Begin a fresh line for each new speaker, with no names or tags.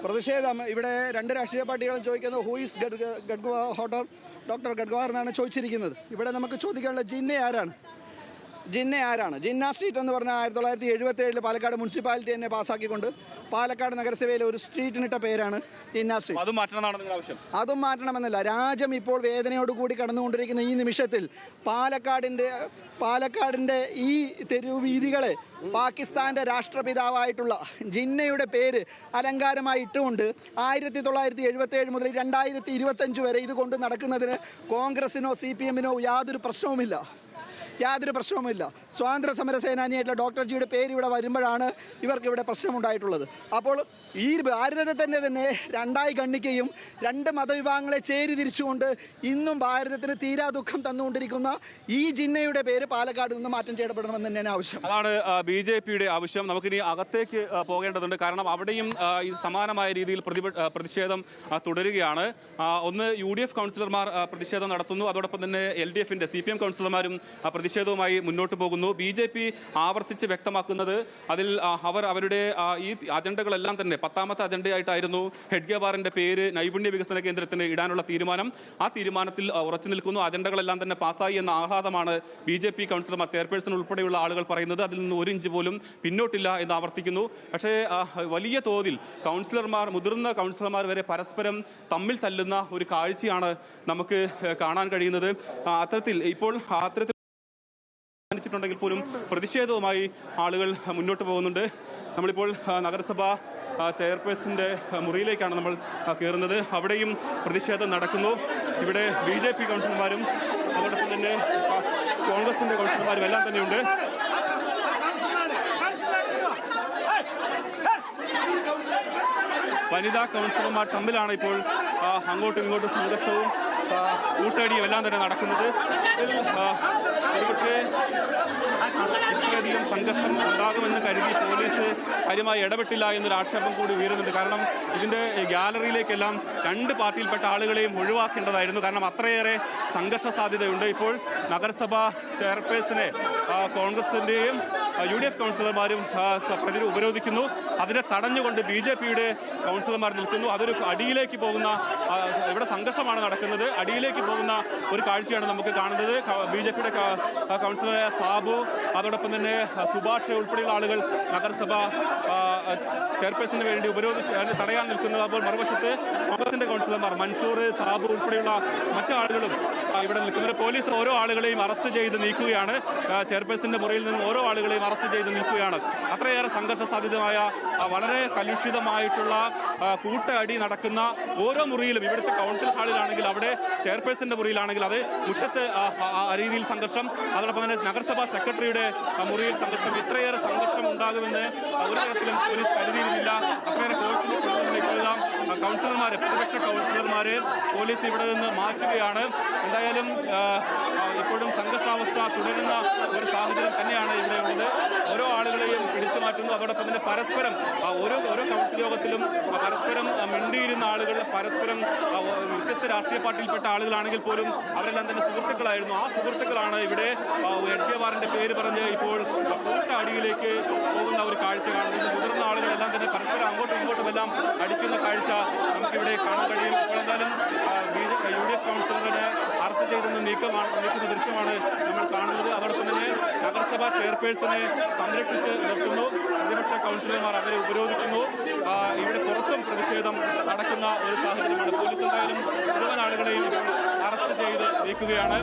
പ്രതിഷേധം ഇവിടെ രണ്ട് രാഷ്ട്രീയ പാർട്ടികളും ചോദിക്കുന്നത് ഹൂ ഈസ് ഡോക്ടർ ഗഡ്ഗവാർ എന്നാണ് ചോദിച്ചിരിക്കുന്നത്. ഇവിടെ നമുക്ക് ചോദിക്കാനുള്ള ജിന്ന ആരാണ്? ജിന്ന സ്ട്രീറ്റ് എന്ന് പറഞ്ഞാൽ 1977 പാലക്കാട് മുനിസിപ്പാലിറ്റി തന്നെ പാസ്സാക്കിക്കൊണ്ട് പാലക്കാട് നഗരസഭയിലെ ഒരു സ്ട്രീറ്റിനിട്ട പേരാണ് ജിന്ന സ്ട്രീറ്റ്. അതും മാറ്റണമെന്നല്ല, രാജ്യം ഇപ്പോൾ വേദനയോടുകൂടി കടന്നുകൊണ്ടിരിക്കുന്ന ഈ നിമിഷത്തിൽ പാലക്കാടിൻ്റെ ഈ തെരുവ് വീതികളെ പാകിസ്ഥാൻ്റെ രാഷ്ട്രപിതാവായിട്ടുള്ള ജിന്നയുടെ പേര് അലങ്കാരമായി ഇട്ടുകൊണ്ട് 1977 മുതൽ 2025 വരെ ഇത് കൊണ്ട് നടക്കുന്നതിന് കോൺഗ്രസിനോ CPM-നോ യാതൊരു പ്രശ്നവുമില്ല. സ്വാതന്ത്ര്യ സമര സേനാനിയായിട്ടുള്ള ഡോക്ടർ ജിയുടെ പേര് ഇവിടെ വരുമ്പോഴാണ് ഇവർക്ക് ഇവിടെ പ്രശ്നമുണ്ടായിട്ടുള്ളത്. അപ്പോൾ ഈ ഭാരതത്തെ തന്നെ രണ്ടായി ഖണ്ഡിക്കുകയും രണ്ട് മതവിഭാഗങ്ങളെ ചേരിതിരിച്ചുകൊണ്ട് ഇന്നും ഭാരതത്തിന് തീരാ ദുഃഖം തന്നുകൊണ്ടിരിക്കുന്ന ഈ ജിന്നയുടെ പേര് പാലക്കാട് നിന്ന് മാറ്റം ചെയ്യപ്പെടണമെന്ന് തന്നെയാണ് ആവശ്യം.
അതാണ് BJP-യുടെ ആവശ്യം. നമുക്കിനി അകത്തേക്ക് പോകേണ്ടതുണ്ട്. കാരണം അവിടെയും ഈ സമാനമായ രീതിയിൽ പ്രതിഷേധം തുടരുകയാണ്. ഒന്ന് UDF കൗൺസിലർമാർ പ്രതിഷേധം നടത്തുന്നു. അതോടൊപ്പം തന്നെ LDF-ന്റെ CPM കൗൺസിലർമാരും പ്രതിഷേധവുമായി മുന്നോട്ട് പോകുന്നു. BJP ആവർത്തിച്ച് വ്യക്തമാക്കുന്നത് അതിൽ അവരുടെ ഈ അജണ്ടകളെല്ലാം തന്നെ 10ാമത്തെ അജണ്ടയായിട്ടായിരുന്നു ഹെഡ്ഗേവാറിന്റെ പേര് നൈപുണ്യ വികസന കേന്ദ്രത്തിന് ഇടാനുള്ള തീരുമാനം. ആ തീരുമാനത്തിൽ ഉറച്ചു നിൽക്കുന്നു. അജണ്ടകളെല്ലാം തന്നെ പാസ്സായി എന്ന ആഹ്ലാദമാണ് BJP കൗൺസിലർമാർ, ചെയർപേഴ്സൺ ഉൾപ്പെടെയുള്ള ആളുകൾ പറയുന്നത്. അതിൽ നിന്ന് 1 ഇഞ്ച് പോലും പിന്നോട്ടില്ല എന്ന് ആവർത്തിക്കുന്നു. പക്ഷേ വലിയ തോതിൽ മുതിർന്ന കൗൺസിലർമാർ വരെ പരസ്പരം തമ്മിൽ തല്ലുന്ന ഒരു കാഴ്ചയാണ് നമുക്ക് കാണാൻ കഴിയുന്നത്. അത്തരത്തിൽ ിട്ടുണ്ടെങ്കിൽ പോലും പ്രതിഷേധവുമായി ആളുകൾ മുന്നോട്ട് പോകുന്നുണ്ട്. നമ്മളിപ്പോൾ നഗരസഭ ചെയർപേഴ്സന്റെ മുറിയിലേക്കാണ് നമ്മൾ കയറുന്നത്. അവിടെയും പ്രതിഷേധം നടക്കുന്നു. ഇവിടെ BJP കൗൺസിലർമാരും അതോടൊപ്പം തന്നെ കോൺഗ്രസിന്റെ കൗൺസിലർമാരും എല്ലാം തന്നെയുണ്ട്. വനിതാ കൗൺസിലർമാർ തമ്മിലാണ് ഇപ്പോൾ അങ്ങോട്ടും ഇങ്ങോട്ടും സംഘർഷവും കൂട്ടടിയും എല്ലാം തന്നെ നടക്കുന്നത്. ഒരുപക്ഷെ ഇത്രയധികം സംഘർഷം ഉണ്ടാകുമെന്ന് കരുതി പോലീസ് കാര്യമായി ഇടപെട്ടില്ല എന്നൊരു ആക്ഷേപം കൂടി ഉയരുന്നുണ്ട്. കാരണം ഇതിൻ്റെ ഗാലറിയിലേക്കെല്ലാം 2 പാർട്ടിയിൽപ്പെട്ട ആളുകളെയും ഒഴിവാക്കേണ്ടതായിരുന്നു. കാരണം അത്രയേറെ സംഘർഷ സാധ്യതയുണ്ട്. ഇപ്പോൾ നഗരസഭ ചെയർപേഴ്സനെ കോൺഗ്രസിൻ്റെയും UDF കൗൺസിലർമാരും ഉപരോധിക്കുന്നു. അതിനെ തടഞ്ഞുകൊണ്ട് BJP-യുടെ കൗൺസിലർമാർ നിൽക്കുന്നു. അതൊരു അടിയിലേക്ക് പോകുന്ന, ഇവിടെ സംഘർഷമാണ് നടക്കുന്നത്, അടിയിലേക്ക് പോകുന്ന ഒരു കാഴ്ചയാണ് നമുക്ക് കാണുന്നത്. BJP-യുടെ കൗൺസിലറായ സാബു, അതോടൊപ്പം തന്നെ സുഭാഷ് ഉൾപ്പെടെയുള്ള ആളുകൾ നഗരസഭ ചെയർപേഴ്സണിന് വേണ്ടി തടയാൻ നിൽക്കുന്നത്. അപ്പോൾ മറുവശത്ത് കോൺഗ്രസിന്റെ കൗൺസിലർമാർ മൻസൂർ, സാബു ഉൾപ്പെടെയുള്ള മറ്റു ആളുകളും ഇവിടെ നിൽക്കുന്നത്. പോലീസ് ഓരോ ആളുകളെയും അറസ്റ്റ് ചെയ്ത് നീക്കുകയാണ്. ചെയർപേഴ്സന്റെ മുറിയിൽ നിന്ന് ഓരോ ആളുകളെയും അറസ്റ്റ് ചെയ്ത് നീക്കുകയാണ്. അത്രയേറെ സംഘർഷ സാധ്യതമായ വളരെ കലുഷിതമായിട്ടുള്ള കൂട്ടയടി നടക്കുന്ന ഓരോ മുറിയിലും, ഇവിടുത്തെ കൗൺസിൽ ഹാളിലാണെങ്കിൽ അവിടെ, ചെയർപേഴ്സന്റെ മുറിയിലാണെങ്കിൽ അത്, മുറ്റത്ത് രീതിയിൽ സംഘർഷം, അതോടൊപ്പം തന്നെ നഗരസഭാ സെക്രട്ടറിയുടെ മുറിയിൽ സംഘർഷം. ഇത്രയേറെ സംഘർഷം ഉണ്ടാകുമെന്ന് ഒരു തരത്തിലും പോലീസ് കരുതിയിരുന്നില്ല. അത്രയേറെ കൗൺസിലർമാരെ, പ്രതിപക്ഷ കൗൺസിലർമാരെ പോലീസ് ഇവിടെ നിന്ന് മാറ്റുകയാണ്. എന്തായാലും ഇപ്പോഴും സംഘർഷാവസ്ഥ തുടരുന്ന ഒരു സാഹചര്യം തന്നെയാണ് ഇവിടെ ഉള്ളത്. ഓരോ ആളുകളെയും പിടിച്ചു മാറ്റുന്നു. അതോടൊപ്പം തന്നെ പരസ്പരം ഓരോ കൗൺസിൽ യോഗത്തിലും പരസ്പരം മിണ്ടിയിരുന്ന ആളുകൾ, പരസ്പരം വ്യത്യസ്ത രാഷ്ട്രീയ പാർട്ടിയിൽപ്പെട്ട ആളുകളാണെങ്കിൽ പോലും അവരെല്ലാം തന്നെ സുഹൃത്തുക്കളായിരുന്നു. ആ സുഹൃത്തുക്കളാണ് ഇവിടെ ഹെഡ്ഗേവാറിന്റെ പേര് പറഞ്ഞ് ഇപ്പോൾ കൂട്ടടിയിലേക്ക് പോകുന്ന ഒരു കാഴ്ച കാണുന്നത്. മുതിർന്ന ആളുകളെല്ലാം തന്നെ പരസ്പരം അങ്ങോട്ടും ഇങ്ങോട്ടും എല്ലാം അടിക്കുന്ന കാഴ്ച നമുക്കിവിടെ കാണാൻ കഴിയും. ഇപ്പോൾ എന്തായാലും UDF കൗൺസിലറിനെ അറസ്റ്റ് ചെയ്തെന്ന് നീക്കുന്ന ദൃശ്യമാണ് നമ്മൾ കാണുന്നത്. അതോടൊപ്പം തന്നെ നഗരസഭാ ചെയർപേഴ്സണെ സംരക്ഷിച്ച് നിർത്തുന്നു. പ്രതിപക്ഷ കൗൺസിലർമാർ അവരെ ഉപരോധിക്കുന്നു. ഇവിടെ പുറത്തും പ്രതിഷേധം നടക്കുന്ന ഒരു സാഹചര്യമാണ്. പോലീസ് എന്തായാലും മുഴുവൻ ആളുകളെയും അറസ്റ്റ് ചെയ്ത് നീക്കുകയാണ്.